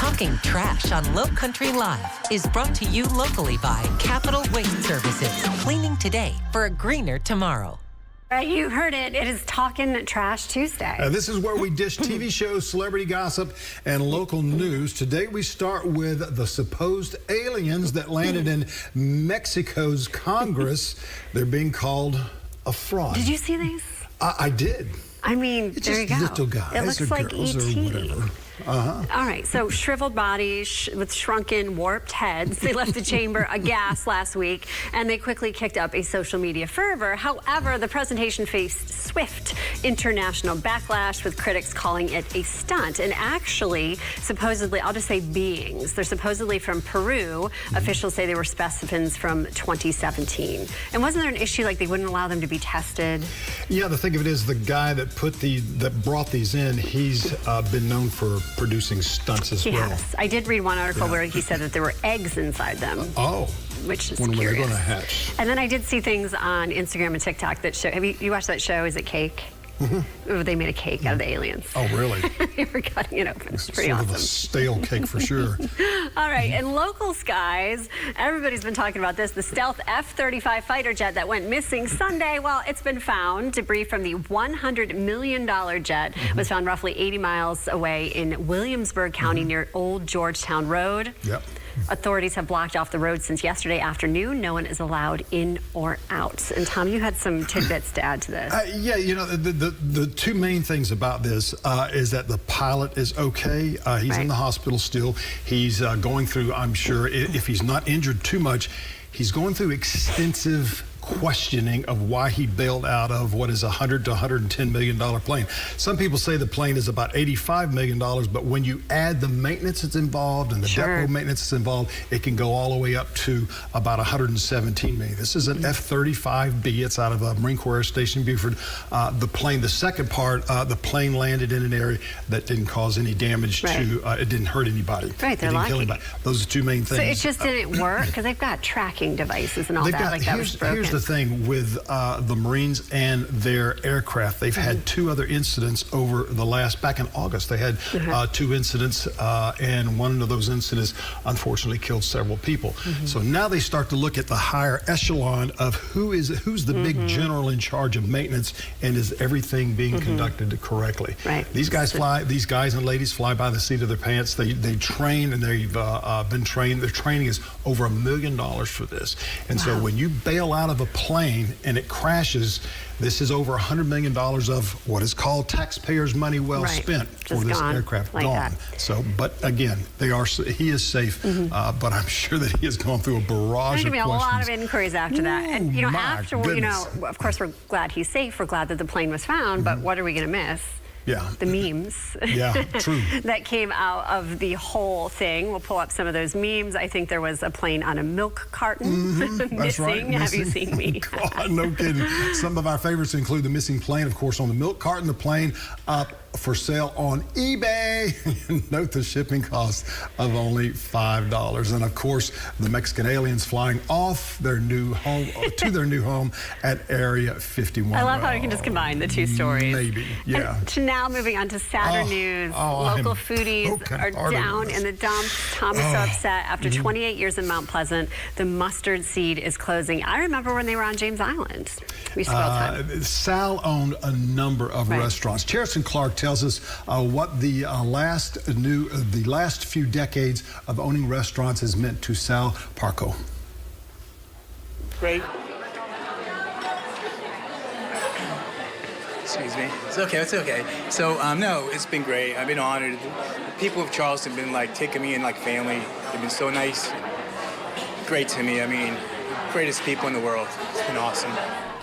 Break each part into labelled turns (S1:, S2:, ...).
S1: Talking Trash on Low Country Live is brought to you locally by Capital Waste Services. Cleaning today for a greener tomorrow.
S2: You heard it. It is Talkin' Trash Tuesday.
S3: This is where we dish TV shows, celebrity gossip, and local news. Today we start with the supposed aliens that landed in Mexico's Congress. They're being called a fraud.
S2: Did you see these?
S3: I did.
S2: I mean,
S3: It's
S2: there you
S3: just
S2: go.
S3: little guys
S2: It looks
S3: or
S2: like
S3: girls
S2: E.T.
S3: or whatever.
S2: All right, so shriveled bodies with shrunken, warped heads. They left the chamber aghast last week, and they quickly kicked up a social media fervor. However, the presentation faced swift international backlash, with critics calling it a stunt. And actually, supposedly, I'll just say beings. They're supposedly from Peru. Officials say they were specimens from 2017. And wasn't there an issue like they wouldn't allow them to be tested?
S3: Yeah, the thing of it is, the guy that brought these in, he's been known for producing stunts as well.
S2: Yes, I did read one article where he said that there were eggs inside them.
S3: Oh.
S2: Which is
S3: when
S2: curious.
S3: were they going to hatch?
S2: And then I did see things on Instagram and TikTok that show. Have you watched that show? Is it Cake? Mm-hmm. They made a cake out of the aliens.
S3: Oh, really?
S2: They were cutting it open. It's pretty
S3: sort
S2: awesome.
S3: of a stale cake for sure.
S2: All right, in local skies, everybody's been talking about this. The stealth F-35 fighter jet that went missing Sunday. Well, it's been found. Debris from the $100 million jet was found roughly 80 miles away in Williamsburg County near Old Georgetown Road.
S3: Yep.
S2: Authorities have blocked off the road since yesterday afternoon. No one is allowed in or out. And Tom, you had some tidbits to add to this.
S3: Yeah, you know, the two main things about this is that the pilot is okay. He's in the hospital still. He's going through, I'm sure, if he's not injured too much, he's going through extensive questioning of why he bailed out of what is a $100 to $110 million plane. Some people say the plane is about $85 million, but when you add the maintenance that's involved and the depot maintenance that's involved, it can go all the way up to about $117 million. This is an F-35B. It's out of a Marine Corps Air Station, Beaufort. The second part, the plane landed in an area that didn't cause any damage to, it didn't hurt anybody.
S2: Right, they're
S3: lucky. Those are the two main things.
S2: So it just didn't work? Because they've got tracking devices and all that. Like that was broken.
S3: Here's the thing with the Marines and their aircraft. They've had two other incidents over the back in August. They had two incidents, and one of those incidents unfortunately killed several people. So now they start to look at the higher echelon of who's the big general in charge of maintenance, and is everything being conducted correctly. These guys and ladies fly by the seat of their pants. They train, and they've been trained. Their training is over $1 million for this. And so when you bail out of a plane and it crashes, this is over $100 million of what is called taxpayers' money well spent for this aircraft gone. So, but again, he is safe, but I'm sure that he has gone through a barrage of questions. There's going to be a lot
S2: of inquiries after that. And, you know, of course, we're glad he's safe. We're glad that the plane was found, but what are we going to miss?
S3: Yeah.
S2: The memes
S3: true.
S2: that came out of the whole thing. We'll pull up some of those memes. I think there was a plane on a milk carton missing.
S3: That's right.
S2: Have you seen me?
S3: God, no kidding. Some of our favorites include the missing plane, of course, on the milk carton, the plane up for sale on eBay. Note the shipping cost of only $5. And of course, the Mexican aliens flying off their new home to their new home at Area 51.
S2: I love how you can just combine the two stories.
S3: Maybe, yeah.
S2: And now moving on to sadder news. Local foodies are down in the dumps. Tom is so upset. After 28 years in Mount Pleasant, the Mustard Seed is closing. I remember when they were on James Island. We used to go all the time.
S3: Sal owned a number of restaurants. Cherison Clark tells us what the last few decades of owning restaurants has meant to Sal Parco.
S4: Great. Excuse me. It's okay. It's okay. So no, it's been great. I've been honored. The people of Charleston have been like taking me in like family. They've been so nice, great to me. I mean, greatest people in the world. It's been awesome.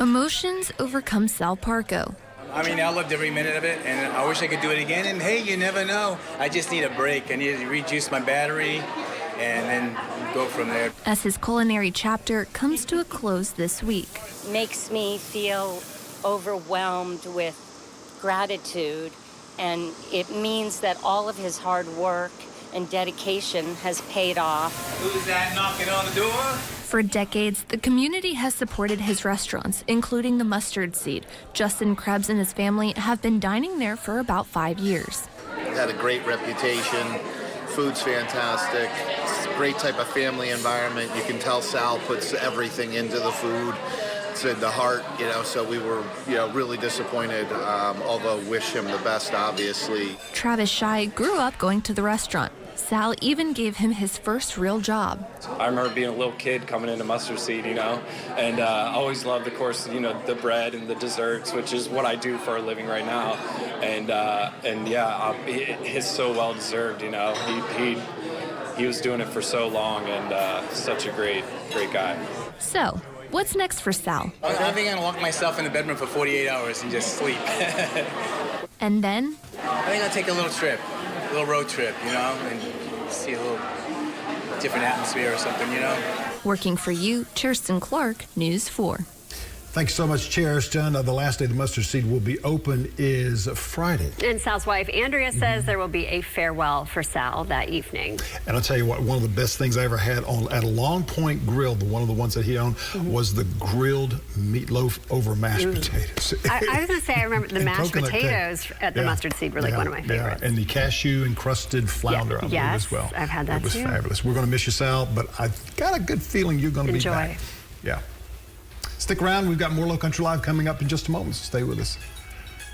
S5: Emotions overcome Sal Parco.
S4: I mean, I loved every minute of it, and I wish I could do it again. And hey, you never know. I just need a break. I need to rejuice my battery, and then go from there.
S5: As his culinary chapter comes to a close this week.
S6: Makes me feel overwhelmed with gratitude, and it means that all of his hard work and dedication has paid off.
S4: Who's that knocking on the door?
S5: For decades, the community has supported his restaurants, including the Mustard Seed. Justin Krebs and his family have been dining there for about 5 years.
S7: Had a great reputation. Food's fantastic. It's a great type of family environment. You can tell Sal puts everything into the food. It's in the heart, so we were, really disappointed, although wish him the best, obviously.
S5: Travis Shai grew up going to the restaurant. Sal even gave him his first real job.
S8: I remember being a little kid coming into Mustard Seed, and always loved, of course, the bread and the desserts, which is what I do for a living right now. It's so well deserved. He was doing it for so long, and such a great guy.
S5: So, what's next for Sal?
S4: I think I'm gonna lock myself in the bedroom for 48 hours and just sleep.
S5: And then?
S4: I think I'll take a little road trip, and see a little different atmosphere or something,
S5: Working for you, Kirsten Clark, News 4.
S3: Thanks so much, Cheriston. The last day the Mustard Seed will be open is Friday.
S2: And Sal's wife, Andrea, says there will be a farewell for Sal that evening.
S3: And I'll tell you what, one of the best things I ever had at a Long Point Grill, one of the ones that he owned, was the grilled meatloaf over mashed potatoes.
S2: I was going to say, I remember the mashed potatoes at the Mustard Seed were like one of my favorites.
S3: And the cashew encrusted flounder, I believe, as well.
S2: I've had that too.
S3: It was fabulous. We're going to miss you, Sal, but I've got a good feeling you're going to be back. Yeah. Stick around. We've got more Low Country Live coming up in just a moment, so stay with us.